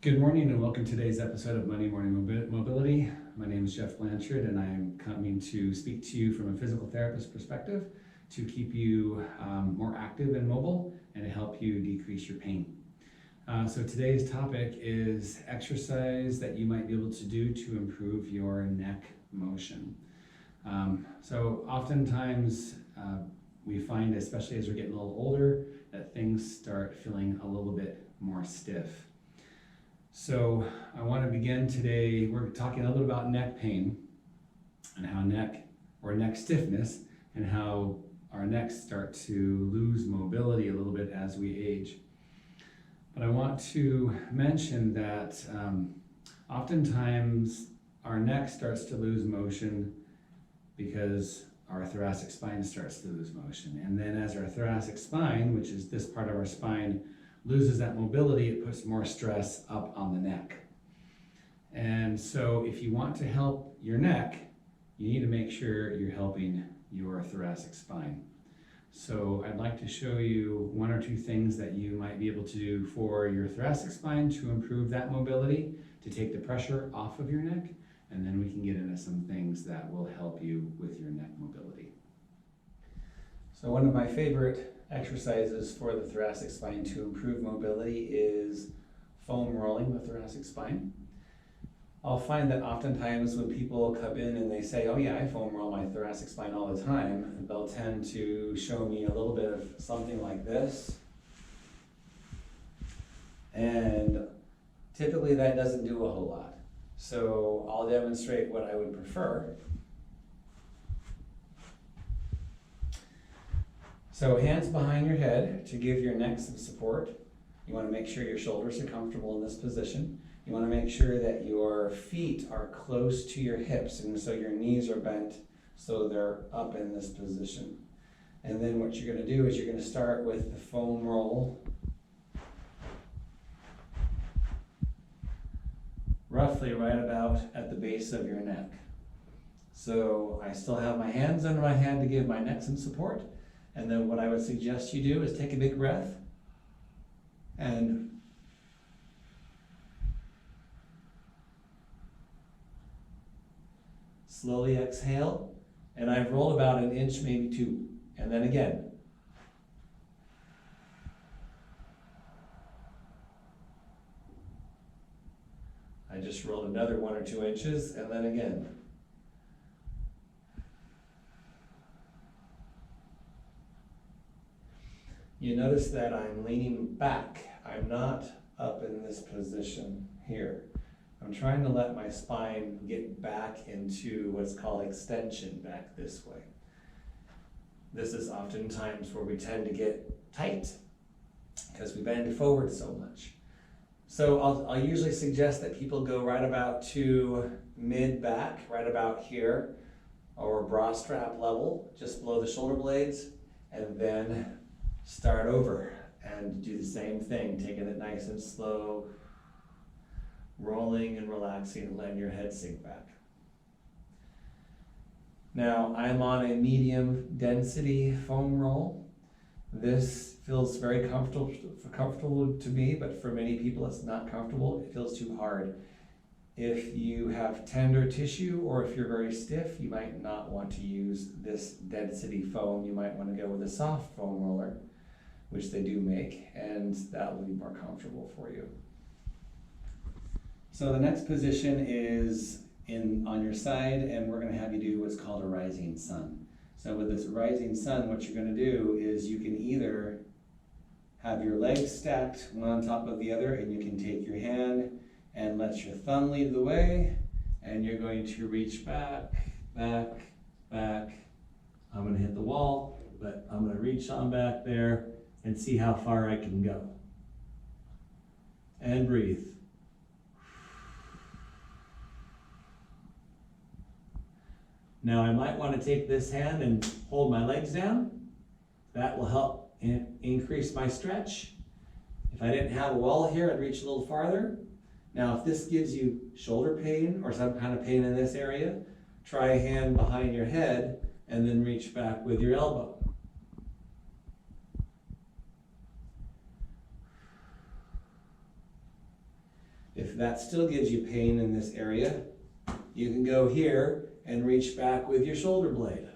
Good morning and welcome to today's episode of Monday Morning Mobility. My name is Jeff Blanchard and I am coming to speak to you from a physical therapist perspective to keep you more active and mobile and to help you decrease your pain. So today's topic is exercise that you might be able to do to improve your neck motion. So oftentimes we find, especially as we're getting a little older, that things start feeling a little bit more stiff. So I want to begin today, we're talking a little bit about neck pain and how neck stiffness and how our necks start to lose mobility a little bit as we age. But I want to mention that oftentimes our neck starts to lose motion because our thoracic spine starts to lose motion. And then as our thoracic spine, which is this part of our spine, loses that mobility, it puts more stress up on the neck. And so if you want to help your neck, you need to make sure you're helping your thoracic spine. So I'd like to show you one or two things that you might be able to do for your thoracic spine to improve that mobility, to take the pressure off of your neck, and then we can get into some things that will help you with your neck mobility. So one of my favorite exercises for the thoracic spine to improve mobility is foam rolling the thoracic spine. I'll find that oftentimes when people come in and they say, oh yeah, I foam roll my thoracic spine all the time, they'll tend to show me a little bit of something like this. And typically that doesn't do a whole lot. So I'll demonstrate what I would prefer. So hands behind your head to give your neck some support. You want to make sure your shoulders are comfortable in this position. You want to make sure that your feet are close to your hips, and so your knees are bent so they're up in this position. And then what you're going to do is you're going to start with the foam roll. Roughly right about at the base of your neck. So I still have my hands under my head to give my neck some support. And then what I would suggest you do is take a big breath and slowly exhale. And I've rolled about an inch, maybe two. And then again. I just rolled another 1 or 2 inches, and then again. You notice that I'm leaning back. I'm not up in this position here. I'm trying to let my spine get back into what's called extension back this way. This is oftentimes where we tend to get tight because we bend forward so much. So I'll usually suggest that people go right about to mid-back, right about here, or bra strap level, just below the shoulder blades, and then start over and do the same thing, taking it nice and slow, rolling and relaxing and letting your head sink back. Now I'm on a medium density foam roll. This feels very comfortable to me, but for many people it's not comfortable. It feels too hard. If you have tender tissue or if you're very stiff, you might not want to use this density foam. You might want to go with a soft foam roller, which they do make, and that will be more comfortable for you. So the next position is on your side, and we're going to have you do what's called a rising sun. So with this rising sun, what you're going to do is you can either have your legs stacked one on top of the other, and you can take your hand and let your thumb lead the way, and you're going to reach back, back, back. I'm going to hit the wall, but I'm going to reach on back there and see how far I can go. And breathe. Now I might want to take this hand and hold my legs down. That will help increase my stretch. If I didn't have a wall here, I'd reach a little farther. Now if this gives you shoulder pain or some kind of pain in this area, try a hand behind your head and then reach back with your elbow. If that still gives you pain in this area, you can go here and reach back with your shoulder blade.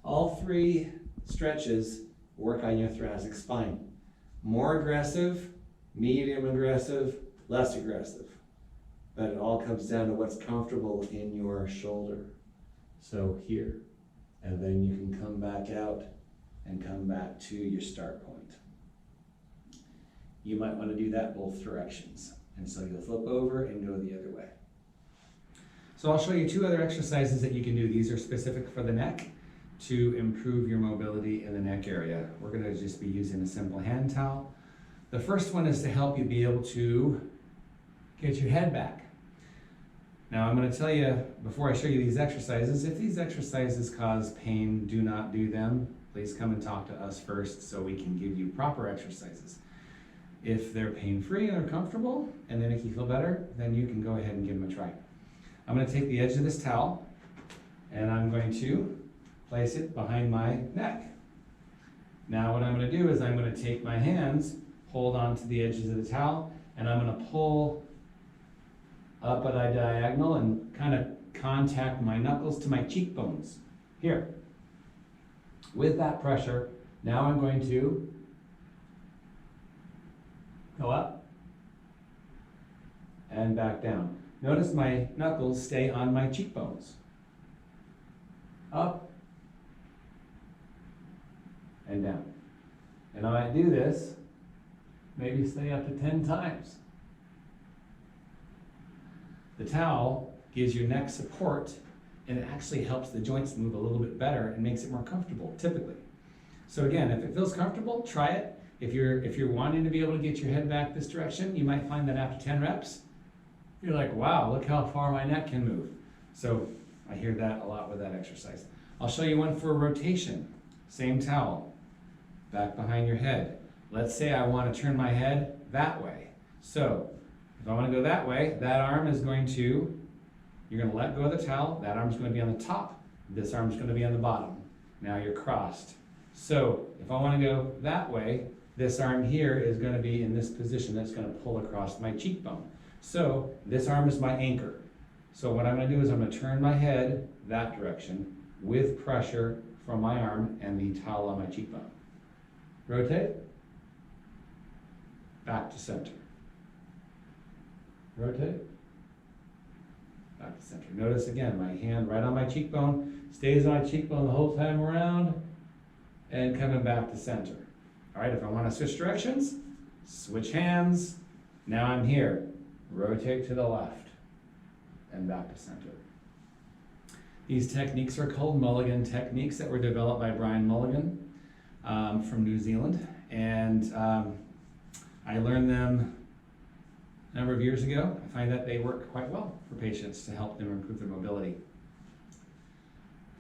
All three stretches work on your thoracic spine. More aggressive, medium aggressive, less aggressive. But it all comes down to what's comfortable in your shoulder. So here, and then you can come back out and come back to your start point. You might want to do that both directions. And so you'll flip over and go the other way. So I'll show you two other exercises that you can do. These are specific for the neck to improve your mobility in the neck area. We're going to just be using a simple hand towel. The first one is to help you be able to get your head back. Now I'm going to tell you, before I show you these exercises, if these exercises cause pain, do not do them. Please come and talk to us first so we can give you proper exercises. If they're pain-free and they're comfortable and they make you feel better, then you can go ahead and give them a try. I'm going to take the edge of this towel and I'm going to place it behind my neck. Now what I'm going to do is I'm going to take my hands, hold onto the edges of the towel, and I'm going to pull up at a diagonal and kind of contact my knuckles to my cheekbones. Here. With that pressure, now I'm going to go up and back down. Notice my knuckles stay on my cheekbones. Up and down. And I might do this, maybe stay up to 10 times. The towel gives your neck support and it actually helps the joints move a little bit better and makes it more comfortable, typically. So again, if it feels comfortable, try it. If you're wanting to be able to get your head back this direction, you might find that after 10 reps, you're like, wow, look how far my neck can move. So I hear that a lot with that exercise. I'll show you one for rotation. Same towel, back behind your head. Let's say I want to turn my head that way. So if I want to go that way, that arm is going to, you're going to let go of the towel, that arm's going to be on the top, this arm's going to be on the bottom. Now you're crossed. So if I want to go that way, this arm here is going to be in this position that's going to pull across my cheekbone. So this arm is my anchor. So what I'm going to do is I'm going to turn my head that direction with pressure from my arm and the towel on my cheekbone. Rotate. Back to center. Rotate. Back to center. Notice again, my hand right on my cheekbone, stays on my cheekbone the whole time around, and coming back to center. All right, if I want to switch directions, switch hands. Now I'm here. Rotate to the left and back to center. These techniques are called Mulligan techniques that were developed by Brian Mulligan from New Zealand. And I learned them a number of years ago. I find that they work quite well for patients to help them improve their mobility.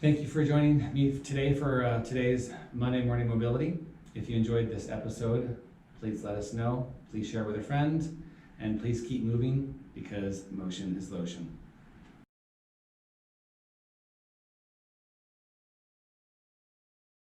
Thank you for joining me today for today's Monday Morning Mobility. If you enjoyed this episode, please let us know. Please share with a friend, and please keep moving because motion is lotion.